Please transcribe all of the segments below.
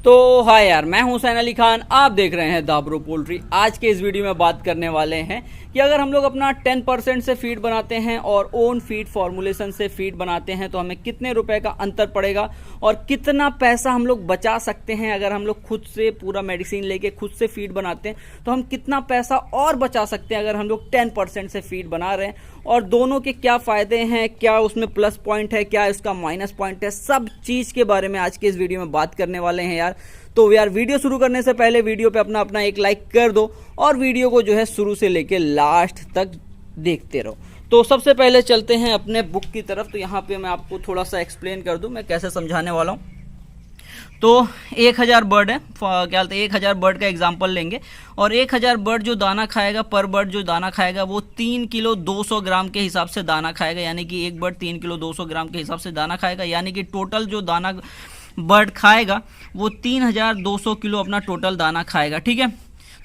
तो हाय यार, मैं हूं हुसैन अली खान। आप देख रहे हैं दाबरो पोल्ट्री। आज के इस वीडियो में बात करने वाले हैं कि अगर हम लोग अपना 10% से फीड बनाते हैं और ओन फीड फॉर्मुलेशन से फीड बनाते हैं तो हमें कितने रुपए का अंतर पड़ेगा और कितना पैसा हम लोग बचा सकते हैं। अगर हम लोग खुद से पूरा मेडिसिन लेके खुद से फीड बनाते हैं तो हम कितना पैसा और बचा सकते हैं अगर हम लोग 10% से फीड बना रहे हैं, और दोनों के क्या फ़ायदे हैं, क्या उसमें प्लस पॉइंट है, क्या इसका माइनस पॉइंट है, सब चीज़ के बारे में आज के इस वीडियो में बात करने वाले हैं यार। तो यार वीडियो शुरू करने से पहले वीडियो पे अपना अपना एक लाइक कर दो और वीडियो को जो है शुरू से लेके लास्ट तक देखते रहो। तो सबसे पहले चलते हैं अपने बुक की तरफ। तो यहाँ पे मैं आपको थोड़ा सा एक्सप्लेन कर दूं मैं कैसे समझाने वाला हूँ। तो 1000 बर्ड है, क्या बोलते हैं, 1000 बर्ड का एग्जाम्पल लेंगे और 1000 बर्ड जो दाना खाएगा, पर बर्ड जो दाना खाएगा वो 3 किलो 200 ग्राम के हिसाब से दाना खाएगा। यानी कि एक बर्ड 3 किलो 200 ग्राम के हिसाब से दाना खाएगा। यानी कि टोटल जो दाना बर्ड खाएगा वो 3200 किलो अपना टोटल दाना खाएगा। ठीक है।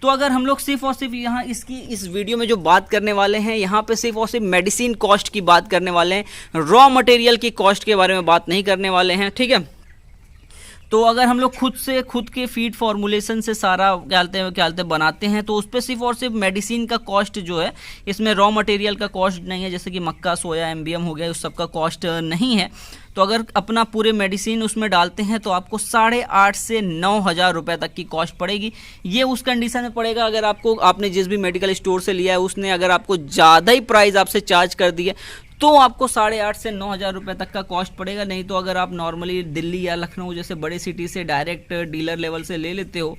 तो अगर हम लोग सिर्फ और सिर्फ यहाँ इस वीडियो में जो बात करने वाले हैं, यहाँ पे सिर्फ और सिर्फ मेडिसिन कॉस्ट की बात करने वाले हैं, रॉ मटेरियल की कॉस्ट के बारे में बात नहीं करने वाले हैं। ठीक है। तो अगर हम लोग खुद के फीड फॉर्मुलेशन से सारा क्या बोलते हैं बनाते हैं तो उस पर सिर्फ और सिर्फ मेडिसिन का कॉस्ट जो है, इसमें रॉ मटेरियल का कॉस्ट नहीं है, जैसे कि मक्का, सोया, एमबीएम हो गया, उस सब का कॉस्ट नहीं है। तो अगर अपना पूरे मेडिसिन उसमें डालते हैं तो आपको 8,500 से 9,000 रुपये तक की कॉस्ट पड़ेगी। ये उस कंडीशन में पड़ेगा अगर आपने जिस भी मेडिकल स्टोर से लिया है उसने अगर आपको ज़्यादा ही प्राइस आपसे चार्ज कर दिया तो आपको 8,500 से 9,000 रुपये तक का कॉस्ट पड़ेगा। नहीं तो अगर आप नॉर्मली दिल्ली या लखनऊ जैसे बड़े सिटी से डायरेक्ट डीलर लेवल से ले लेते हो,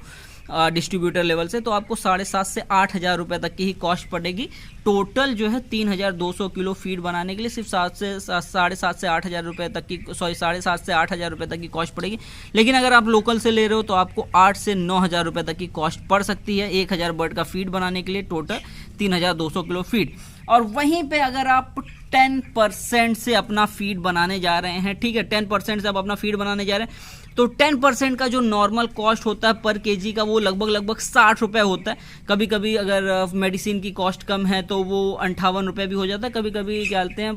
डिस्ट्रीब्यूटर लेवल से, तो आपको 7,500 से 8,000 रुपये तक की ही कॉस्ट पड़ेगी। टोटल जो है 3,200 किलो फीड बनाने के लिए सिर्फ 7,500 से 8,000 रुपये तक की 7,500 से 8,000 रुपये तक की कॉस्ट पड़ेगी। लेकिन अगर आप लोकल से ले रहे हो तो आपको 8 से 9,000 रुपये तक की कॉस्ट पड़ सकती है 1000 बर्ड का फीड बनाने के लिए, टोटल 3,200 किलो फीड। और वहीं पे अगर आप 10% से अपना फीड बनाने जा रहे हैं, ठीक है, 10% से आप अपना फीड बनाने जा रहे हैं तो 10% का जो नॉर्मल कॉस्ट होता है पर केजी का वो लगभग 60 रुपये होता है। कभी कभी अगर मेडिसिन की कॉस्ट कम है तो वो 58 रुपये भी हो जाता है, कभी कभी क्या बोलते हैं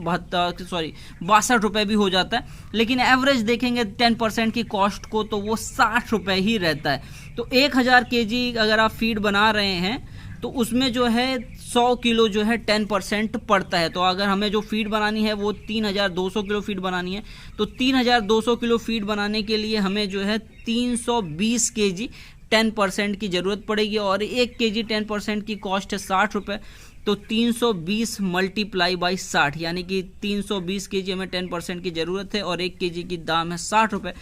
62 रुपये भी हो जाता है। लेकिन एवरेज देखेंगे 10% की कॉस्ट को तो वो 60 रुपये ही रहता है। तो 1000 केजी अगर आप फीड बना रहे हैं तो उसमें जो है 100 किलो जो है 10% पड़ता है। तो अगर हमें जो फीड बनानी है वो 3,200 किलो फीड बनानी है तो 3,200 किलो फीड बनाने के लिए हमें जो है 320 केजी 10% की ज़रूरत पड़ेगी। और 1 केजी 10% की कॉस्ट है 60 रुपये। तो 320 मल्टीप्लाई बाई 60 यानी कि 320 केजी हमें 10% की ज़रूरत है और 1 केजी की दाम है 60 रुपये।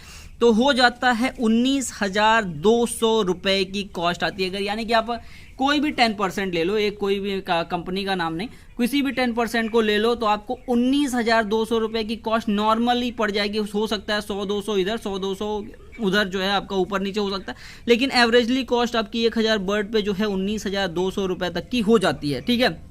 तो हो जाता है 19,200 रुपये की कॉस्ट आती है। अगर यानी कि आप कोई भी 10% ले लो, एक कोई भी कंपनी का नाम नहीं, किसी भी 10% को ले लो तो आपको 19,200 रुपये की कॉस्ट नॉर्मली पड़ जाएगी। हो सकता है 100-200 इधर 100-200 उधर जो है आपका ऊपर नीचे हो सकता है, लेकिन एवरेजली कॉस्ट आपकी 1000 बर्ड पे जो है 19,200 रुपये तक की हो जाती है। ठीक है।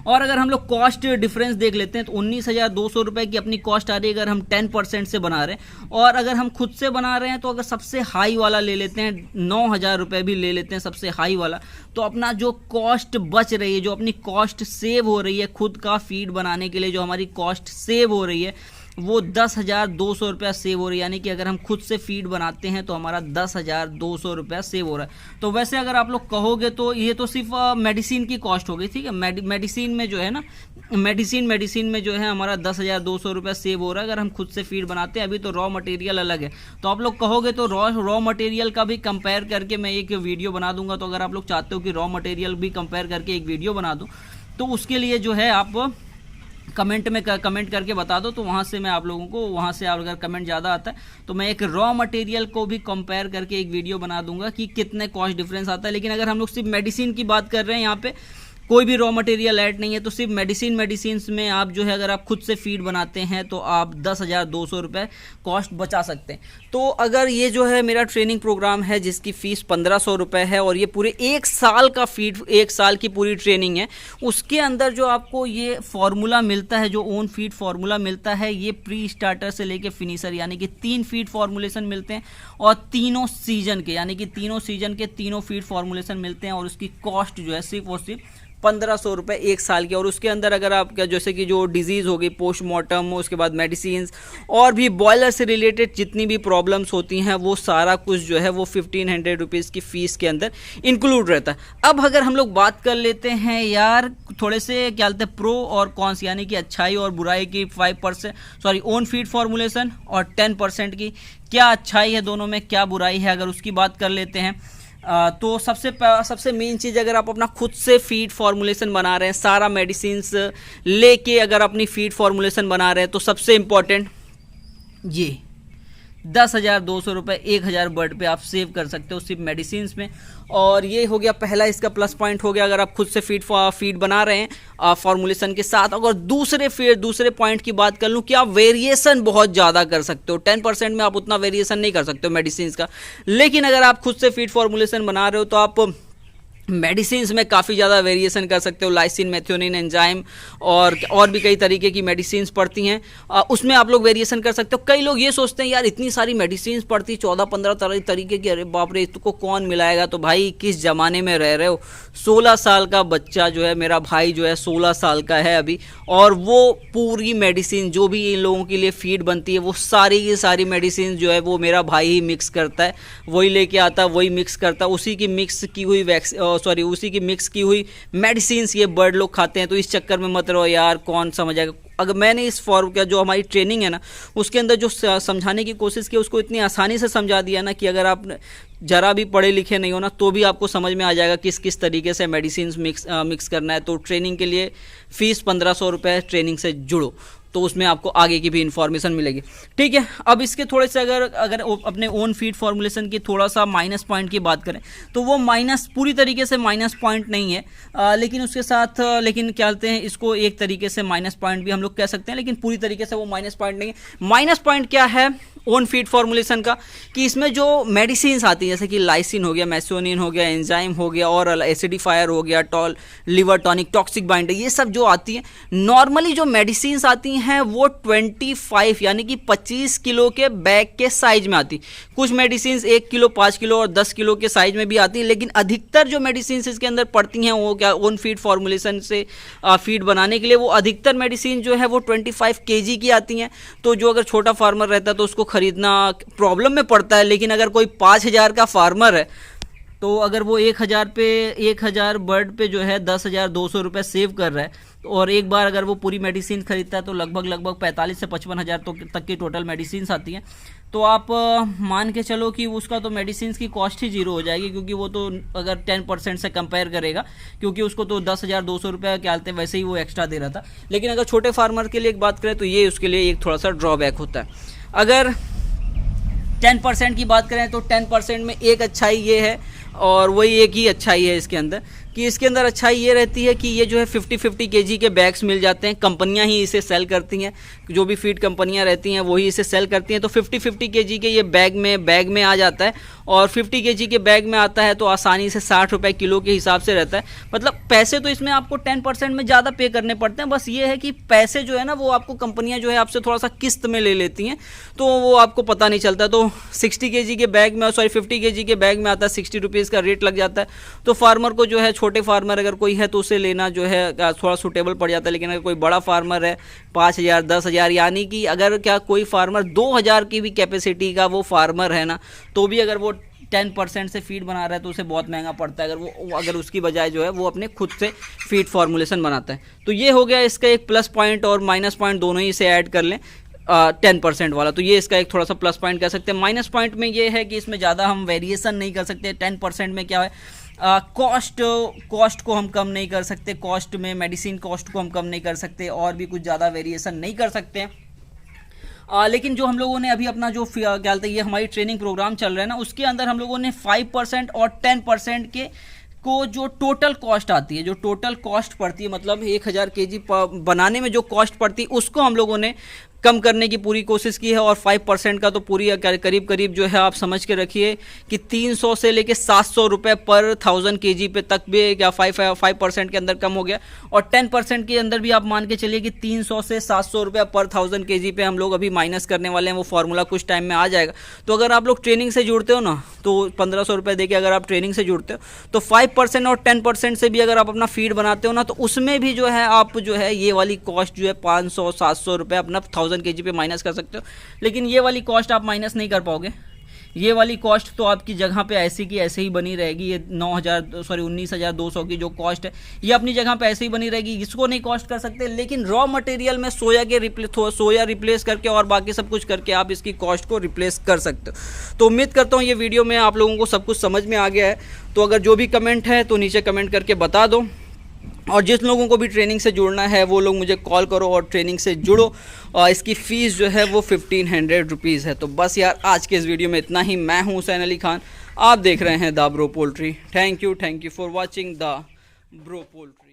और अगर हम लोग कॉस्ट डिफरेंस देख लेते हैं तो 19,200 रुपये की अपनी कॉस्ट आ रही है अगर हम 10% से बना रहे हैं। और अगर हम खुद से बना रहे हैं तो अगर सबसे हाई वाला ले लेते हैं, 9,000 रुपये भी ले लेते हैं सबसे हाई वाला, तो अपना जो कॉस्ट बच रही है, जो अपनी कॉस्ट सेव हो रही है खुद का फीड बनाने के लिए, जो हमारी कॉस्ट सेव हो रही है वो 10,200 रुपया सेव हो रही है। यानी कि अगर हम खुद से फीड बनाते हैं तो हमारा 10,200 रुपया सेव हो रहा है। तो वैसे अगर आप लोग कहोगे तो ये तो सिर्फ मेडिसिन की कॉस्ट हो गई। ठीक है। मेडिसिन में जो है ना, मेडिसिन में जो है हमारा 10,200 रुपया सेव हो रहा है अगर हम खुद से फीड बनाते हैं। अभी तो रॉ मटेरियल अलग है। तो आप लोग कहोगे तो रॉ मटेरियल का भी कंपेयर करके मैं एक वीडियो बना दूंगा। तो अगर आप लोग चाहते हो कि रॉ मटेरियल भी कंपेयर करके एक वीडियो बना दूँ तो उसके लिए जो है आप कमेंट में कमेंट करके बता दो, तो वहाँ से मैं आप लोगों को, वहाँ से अगर कमेंट ज़्यादा आता है तो मैं एक रॉ मटेरियल को भी कंपेयर करके एक वीडियो बना दूंगा कि कितने कॉस्ट डिफरेंस आता है। लेकिन अगर हम लोग सिर्फ मेडिसिन की बात कर रहे हैं, यहाँ पे कोई भी रॉ मटेरियल ऐड नहीं है, तो सिर्फ मेडिसिन में आप जो है अगर आप खुद से फीड बनाते हैं तो आप 10,200 रुपये कॉस्ट बचा सकते हैं। तो अगर ये जो है मेरा ट्रेनिंग प्रोग्राम है जिसकी फ़ीस 1,500 रुपये है और ये पूरे 1 साल का फीड, 1 साल की पूरी ट्रेनिंग है, उसके अंदर जो आपको ये फार्मूला मिलता है, जो ओन फीड फार्मूला मिलता है, ये प्री स्टार्टर से लेके फिनिशर यानी कि 3 फीड फार्मूलेशन मिलते हैं और तीनों सीजन के, यानी कि तीनों सीजन के तीनों फीड फार्मूलेशन मिलते हैं। और उसकी कॉस्ट जो है सिर्फ और सिर्फ 1500 रुपये 1 साल की। और उसके अंदर अगर आपका जैसे कि जो डिजीज़ होगी पोस्टमार्टम, उसके बाद मेडिसिन और भी बॉयलर से रिलेटेड जितनी भी प्रॉब्लम्स होती हैं वो सारा कुछ जो है वो 1500 रुपीज़ की फ़ीस के अंदर इंक्लूड रहता है। अब अगर हम लोग बात कर लेते हैं यार थोड़े से क्या बोलते हैं प्रो और कॉन्स, यानी कि अच्छाई और बुराई की 5% ओन फीड फॉर्मुलेशन और 10% की क्या अच्छाई है दोनों में, क्या बुराई है, अगर उसकी बात कर लेते हैं तो सबसे मेन चीज़, अगर आप अपना खुद से फीड फॉर्मुलेशन बना रहे हैं, सारा मेडिसिन्स लेके अगर अपनी फीड फॉर्मुलेशन बना रहे हैं, तो सबसे इम्पॉर्टेंट ये 10,200 रुपये 1,000 बर्ड पे आप सेव कर सकते हो सिर्फ मेडिसिन्स में। और ये हो गया पहला इसका प्लस पॉइंट हो गया अगर आप खुद से फीड बना रहे हैं फॉर्मुलेशन के साथ। अगर दूसरे पॉइंट की बात कर लूँ कि आप वेरिएशन बहुत ज़्यादा कर सकते हो, 10% में आप उतना वेरिएशन नहीं कर सकते हो मेडिसिन्स का। लेकिन अगर आप खुद से फीड फॉर्मुलेशन बना रहे हो तो आप मेडिसिन्स में काफ़ी ज़्यादा वेरिएशन कर सकते हो। लाइसिन, मेथियोनिन, एंजाइम और भी कई तरीके की मेडिसिन्स पड़ती हैं, उसमें आप लोग वेरिएशन कर सकते हो। कई लोग ये सोचते हैं यार इतनी सारी मेडिसिन्स पड़ती 14-15 तरीके की, अरे बाप रे इसको कौन मिलाएगा। तो भाई किस ज़माने में रह रहे हो, 16 साल का बच्चा जो है, मेरा भाई जो है 16 साल का है अभी, और वो पूरी मेडिसिन जो भी इन लोगों के लिए फीड बनती है वो सारी की सारी मेडिसिन जो है वो मेरा भाई ही मिक्स करता है, वही लेके आता है, वही मिक्स करता है। उसी की मिक्स की हुई मेडिसिन्स ये बर्ड लोग खाते हैं। तो इस चक्कर में मत रहो यार, कौन समझेगा। अगर मैंने इस फॉर्म का जो हमारी ट्रेनिंग है ना उसके अंदर जो समझाने की कोशिश की उसको इतनी आसानी से समझा दिया ना कि अगर आप जरा भी पढ़े लिखे नहीं हो ना तो भी आपको समझ में आ जाएगा किस किस तरीके से मेडिसिन मिक्स करना है। तो ट्रेनिंग के लिए फ़ीस 1500 रुपये, ट्रेनिंग से जुड़ो तो उसमें आपको आगे की भी इन्फॉर्मेशन मिलेगी। ठीक है, अब इसके थोड़े से अगर अपने ओन फीड फॉर्मुलेशन की थोड़ा सा माइनस पॉइंट की बात करें तो वो पूरी तरीके से माइनस पॉइंट नहीं है, लेकिन उसके साथ लेकिन क्या कहते हैं इसको एक तरीके से माइनस पॉइंट भी हम लोग कह सकते हैं, लेकिन पूरी तरीके से वो माइनस पॉइंट नहीं है। माइनस पॉइंट क्या है ओन फीड फॉर्मुलेशन का, कि इसमें जो मेडिसिन आती हैं जैसे कि लाइसिन हो गया, मेथियोनिन हो गया, एंजाइम हो गया, और एसिडिफायर हो गया, लिवर टॉनिक, टॉक्सिक बाइंडर, ये सब जो आती हैं नॉर्मली जो मेडिसिन आती हैं वो 25 यानी कि 25 किलो के बैग के साइज में आती। कुछ मेडिसिन 1 किलो, 5 किलो और 10 किलो के साइज में भी आती हैं, लेकिन अधिकतर जो मेडिसिन इसके अंदर पड़ती हैं वो क्या ओन फीड फॉर्मुलेशन से फीड बनाने के लिए वो अधिकतर मेडिसिन जो है वो 25 kg की आती हैं। तो जो अगर छोटा फार्मर रहता है तो उसको खरीदना प्रॉब्लम में पड़ता है, लेकिन अगर कोई 5,000 का फार्मर है तो अगर वो 1,000 बर्ड पे जो है 10,200 रुपये सेव कर रहा है और एक बार अगर वो पूरी मेडिसिन खरीदता है तो लगभग 45 से 55,000 तक की टोटल मेडिसिन आती हैं। तो आप मान के चलो कि उसका तो मेडिसिन की कॉस्ट ही जीरो हो जाएगी, क्योंकि वो तो अगर 10% से कंपेयर करेगा, क्योंकि उसको तो 10,200 रुपये क्या कहते हैं वैसे ही वो एक्स्ट्रा दे रहा था। लेकिन अगर छोटे फार्मर के लिए एक बात करें तो ये उसके लिए एक थोड़ा सा ड्रॉबैक होता है। अगर 10% की बात करें तो 10% में एक अच्छाई ये है, और वही एक ही अच्छाई है इसके अंदर, कि इसके अंदर अच्छाई ये रहती है कि ये जो है 50-50 kg के बैग्स मिल जाते हैं। कंपनियां ही इसे सेल करती हैं, जो भी फीड कंपनियां रहती हैं वही इसे सेल करती हैं। तो 50-50 kg के ये बैग में आ जाता है, और 50 kg के बैग में आता है तो आसानी से 60 रुपये किलो के हिसाब से रहता है। मतलब पैसे तो इसमें आपको 10% में ज़्यादा पे करने पड़ते हैं, बस ये है कि पैसे जो है ना वो आपको कंपनियाँ जो है आपसे थोड़ा सा किस्त में ले लेती हैं, तो वो आपको पता नहीं चलता। तो 50 kg के बैग में आता है, 60 रुपीज़ का रेट लग जाता है। तो फार्मर को जो है, छोटे फार्मर अगर कोई है तो उसे लेना जो है थोड़ा सूटेबल पड़ जाता है। लेकिन अगर कोई बड़ा फार्मर है 5,000, 10,000, यानी कि अगर कोई फार्मर 2,000 की भी कैपेसिटी का वो फार्मर है ना, तो भी अगर वो 10% से फीड बना रहा है तो उसे बहुत महंगा पड़ता है अगर उसकी बजाय जो है वो अपने खुद से फीड फॉर्मुलेशन बनाता है। तो ये हो गया इसका एक प्लस पॉइंट और माइनस पॉइंट दोनों ही इसे ऐड कर लें 10% वाला, तो ये इसका एक थोड़ा सा प्लस पॉइंट कह सकते हैं। माइनस पॉइंट में ये है कि इसमें ज़्यादा हम वेरिएशन नहीं कर सकते। 10% में क्या है, कॉस्ट को हम कम नहीं कर सकते, कॉस्ट में मेडिसिन कॉस्ट को हम कम नहीं कर सकते, और भी कुछ ज़्यादा वेरिएशन नहीं कर सकते हैं। लेकिन जो हम लोगों ने अभी अपना जो क्या बोलते हैं ये हमारी ट्रेनिंग प्रोग्राम चल रहा है ना, उसके अंदर हम लोगों ने 5% और 10% के को जो टोटल कॉस्ट आती है, जो टोटल कॉस्ट पड़ती है, मतलब 1,000 kg बनाने में जो कॉस्ट पड़ती है उसको हम लोगों ने कम करने की पूरी कोशिश की है और 5% का तो पूरी करीब करीब जो है आप समझ के रखिए कि 300 से लेके 700 रुपये पर 1000 kg पे तक भी क्या 5% के अंदर कम हो गया। और 10% के अंदर भी आप मान के चलिए कि 300 से 700 रुपये पर 1000 kg पे हम लोग अभी माइनस करने वाले हैं। वो फार्मूला कुछ टाइम में आ जाएगा। तो अगर आप लोग ट्रेनिंग से जुड़ते हो ना तो 1500 रुपये देके अगर आप ट्रेनिंग से जुड़ते हो तो 5% और 10% से भी अगर आप अपना फीड बनाते हो ना तो उसमें भी जो है आप जो है ये वाली कॉस्ट जो है 500-700 रुपये अपना 1000 kg पे माइनस कर सकते हो। लेकिन ये वाली कॉस्ट आप माइनस नहीं कर पाओगे। ये वाली कॉस्ट तो आपकी जगह पे ऐसे की ऐसे ही बनी रहेगी। ये 19,200 की जो कॉस्ट है ये अपनी जगह पे ऐसे ही बनी रहेगी। इसको नहीं कॉस्ट कर सकते, लेकिन रॉ मटेरियल में सोया रिप्लेस करके और बाकी सब कुछ करके आप इसकी कॉस्ट को रिप्लेस कर सकते हो। तो उम्मीद करता हूँ ये वीडियो में आप लोगों को सब कुछ समझ में आ गया है। तो अगर जो भी कमेंट है तो नीचे कमेंट करके बता दो। और जिस लोगों को भी ट्रेनिंग से जुड़ना है वो लोग मुझे कॉल करो और ट्रेनिंग से जुड़ो। और इसकी फ़ीस जो है वो 1500 रुपीज़ है। तो बस यार आज के इस वीडियो में इतना ही। मैं हूं हुसैन अली खान, आप देख रहे हैं the bro poultry. Thank you for watching the bro poultry.